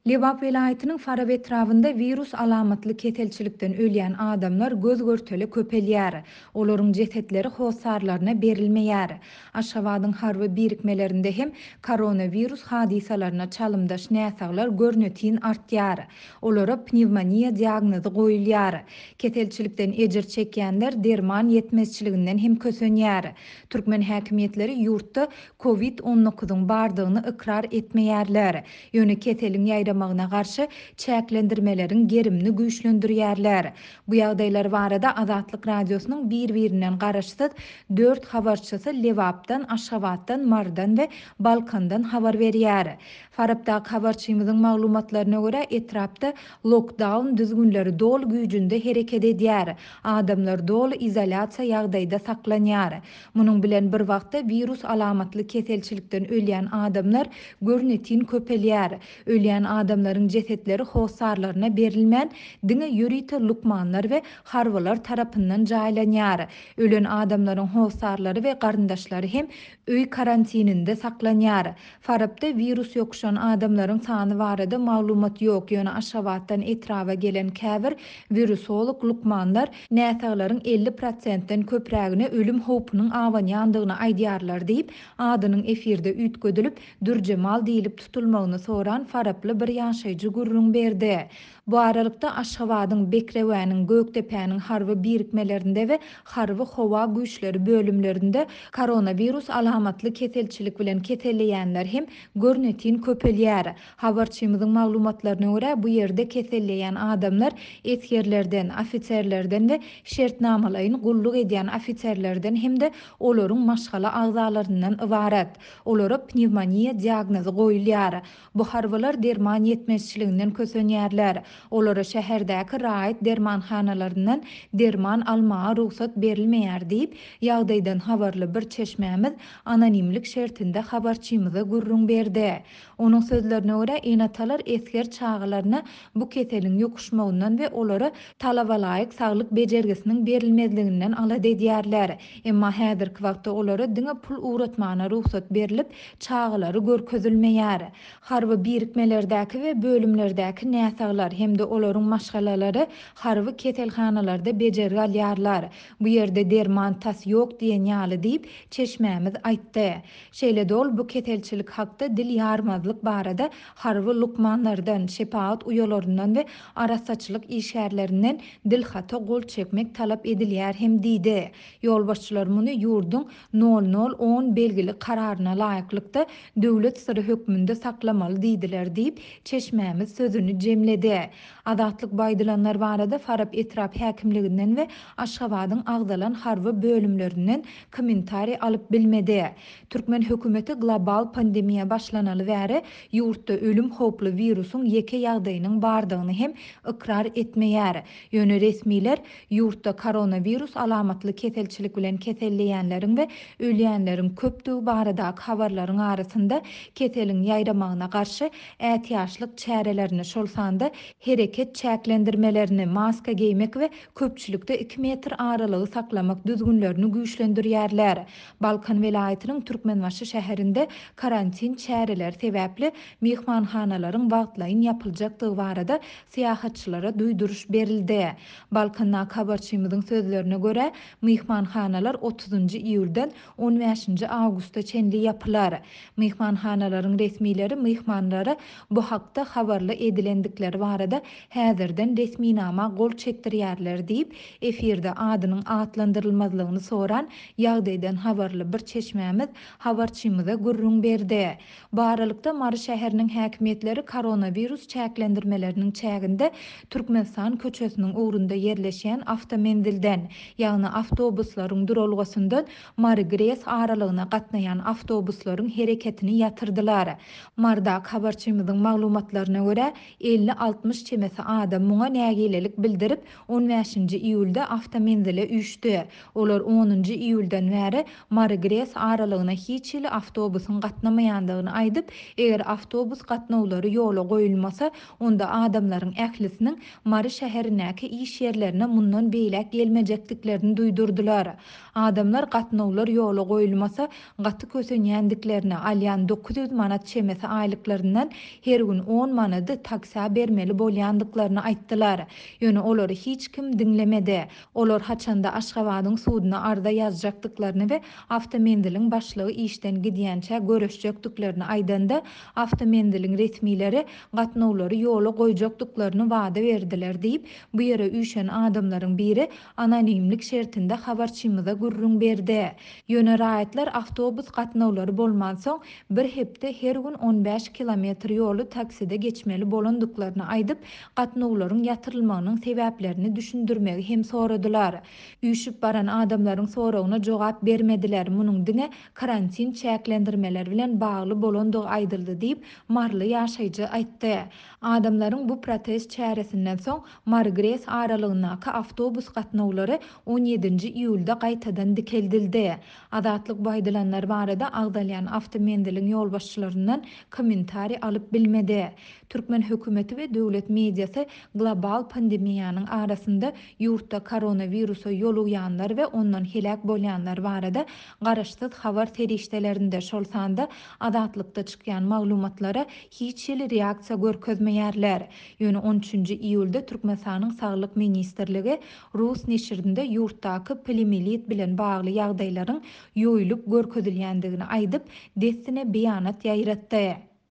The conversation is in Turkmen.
Lebap vilayetinin Farab etrafında virus alamatlı ketelçilikten ölýän adamlar göz görteli köpelýär. Olaryň jesetleri howsarlaryna berilmeýär. Aşgabatyň harby birikmelerinde hem koronavirus hadisalaryna çalymdaş näsaglar görnetiň artýar. Olara pnevmoniya diagnozy goýulýar. Ketelçilikden ejir çekýänler derman yetmezçiliginden hem kösenýär. Türkmen häkimetleri ýurtda COVID-19 bardygyny ikrar etmeýärler. Ýöne ketelin ýaýramagyna garşy çäklendirmelerin gerimini güýçlendirýärler. Bu ýagdaýlar barada Azatlyk radiosynyň bir-birinden garaşsyz 4 habarçysy Lewapdan, Aşgabatdan, Mardan we Balkandan habar berýär. Farabda habarçymyzyň maglumatlaryna görä etrapda lockdown düzgünleri dol güýjünde hereket edýär. Adamlar dol izolasiýa ýagdaýda saklanýar. Munyň bilen bir wagtda virus alamatly keselçilikden ölýän adamlar görnetin köpelýär. Ölýän adamlaryň jesetleri howsarlaryna berilmän diňe ýürite lukmanlar we harwalar tarapyndan jaýlanýar. Ölen adamlaryň howsarlary we garyndaşlary hem öý karantininde saklanýar. Farabda virus ýokuşan adamlaryň sany barada maglumat ýok. Ýöne Aşgabatdan etrafa gelen käbir virusolog lukmanlar näsaglaryň 50%den köprägine ölüm howpunyň awanýandygyny aýdýarlar diýip adynyň efirde üýtgedilip Dürjemal diýilip tutulmagyny soran Faraply bir ýaşaýjy gurrun berdi. Bu aralykda Aşgabatyň Bekrewäniň Gökdepäniň harby birikmelerinde we harby howa güýçleri bölümlerinde koronavirus alamatly keselçilik bilen keselleýänler hem görnetin köpelýär. Habarçymyzyň maglumatlaryna görä bu ýerde keselleýän adamlar etgerlerden, ofitserlerden we şertnamalaryny gulluk edýän ofitserlerden hem de olaryň maşgala agzalaryndan ibarat. Olara pnevmoniya diagnozy goýulýar. Bu harbalar derman yetmezçiliginden kösenýärler. Olara şäherdäki raýat dermanhanalaryndan derman almaga ruhsat berilmeýär diýip ýagdaýdan habarly bir çeşmämiz anonimlik şertinde habarçymyza gurrun berdi. Onuň sözlerine görä enatalar esker çağlaryna bu keselin ýokuşmagyndan we olara talabalaýyk saglyk bejergisiniň berilmezliginden alad edýärler. Emma häzirki wagtda olara diňe pul uğratmana ruhsat berilip çağlary görkezilmeýär. Harby birikmelerdäki we bölümlerdäki näsaglar hem de olaryň maşgalalary harby keselhanalarda bejergi alýarlar. Bu ýerde derman tas ýok diýen ýaly diýip çeşmämiz aýtdy. Şeýle dol bu keselçilik hakda dil ýarmazlyk barada harby lukmanlardan, şepaat uýalaryndan we arasaçylyk işgärlerinden dilhata gol çekmek talap edilýär hem diýdi. Ýolbaşçylar muny ýurduň 0010 belgili kararyna laýyklykda döwlet sırrı hökmünde saklamaly diýdiler diýip çeşmämiz sözüni jemledi. Azatlyk baýdylanlar barada Farab etrap häkimliginden we Aşgabatyň agdalan harby bölümlerinden kommentari alyp bilmedi. Türkmen hökümeti global pandemiýa başlanaly bäri ýurtda ölüm howply virusyň ýeke ýagdaýynyň bardygyny hem ikrar etmeýär. Ýöne resmiler ýurtda koronavirus alamatly keselçilik bilen keselleýänleriň we ölýänleriň köpdügi baradaky habarlaryň arasynda keselin ýaýramagyna garşy ätiýaşlyk çärelerini şol sanda hereket çäklendirmelerini, maska giymek we köpçülükde 2 metr aralygy saklamak düzgünlerini güýçlendirýärler. Balkan vilayetiniň Türkmenbaşy şäherinde karantin çäreler sebäpli mehmanhanalaryň wagtlaýyn ýapyljakdygy barada syýahatçylara duýduruş berildi. Balkanna habarçymyzyň sözlerine görä mehmanhanalar 30 iýuldan 15 awgustda çenli ýapylar. Mehmanhanalaryň resmileri mehmanlara bu hakda habarly edilendikleri barada häzirden resminama gol çekdirýärler diýip efirde adynyň atlandyrylmazlygyny soran ýagdaýdan habarly bir çeşmämiz habarçymyza gurrun berdi. Bu aralykda Mary şäheriniň häkimetleri koronavirus çäklendirmeleriniň çäginde Türkmenistan köçesiniň ugrunda yerleşýän awtomendilden, ýagny awtobuslaryň duralgasyndan Mary Gres aralygyna gatnaýan awtobuslaryň hereketini ýatyrdylar. Marda habarçymyzyň maglumatlaryna görä 50-60 çemesi adam muňa nägilelik bildirip 15 iýulda awtomendile üýşdi. Olar 10 iýuldan bäri Mary Gres aralygyna hiç ile awtobusyň gatnamaýandygyny aýdyp, eger awtobus gatnawlary ýola goýulmasa, onda adamlaryň ählisiniň Mary şäherindäki iş ýerlerine mundan beýlek gelmejekdiklerini duýdurdylar. Adamlar gatnawlar ýola goýulmasa, gaty kösenýändiklerini alýan 900 manat çemesi aýlyklaryndan her gün 10 manady taksa bermeli bolýandyklaryny aýtdylar. Ýöne olary hiç kim dinlemedi. Olar haçanda Aşgabatyň sudyna arda ýazjakdyklaryny we awtomendiliň başlygy işden gidýänçä görüşjekdiklerini aýdanda, awtomendiliň resmileri gatnawlary ýola goýjakdyklaryny wada berdiler diýip, bu ýere üýşen adamlaryň biri anonimlik şertinde habarçymyza gürrüň berdi. Ýöne raýatlar awtobus gatnawlary bolman soň bir hepde her gün 15 kilometr ýoly takside geçmeli bolandyklaryny aýdyp, gatnawlaryň ýatyrylmagynyň sebäplerini düşündirmegi hem soradylar. Üýşüp baran adamlaryň soragyna jogap bermediler. Munyň diňe karantin çäklendirmeleri bilen bagly bolandygy aýdyldy diýip Marly ýaşaýjy aýtdy. Adamlaryň bu protest çäresinden soň Margres aralygyndaky awtobus gatnawlary 17-nji iýulda gaýtadan dikeldildi. Azatlyk baýdylanlar barada agdalýan awtomendiliň ýolbaşçylaryndan kommentari alyp bilmedi. Türkmen hökümeti we döwlet mediasy global pandemiýanyň arasynda ýurtda koronawirusa ýoluyanlar we ondan helak bolýanlar barada garaşsyz habar terişdelerinde şolsanda azatlykda çykýan maglumatlara hiç ýeli reaksiýa görkezmeýärler. Ýöne 13-nji iýulda Türkmenistanyň Saglyk ministrligi Rus neşrinde ýurtdaky poliomiyelit bilen bagly ýagdaýlaryň ýoýulyp görkezilýändigini aýdyp, destine beýanat ýaýratdy.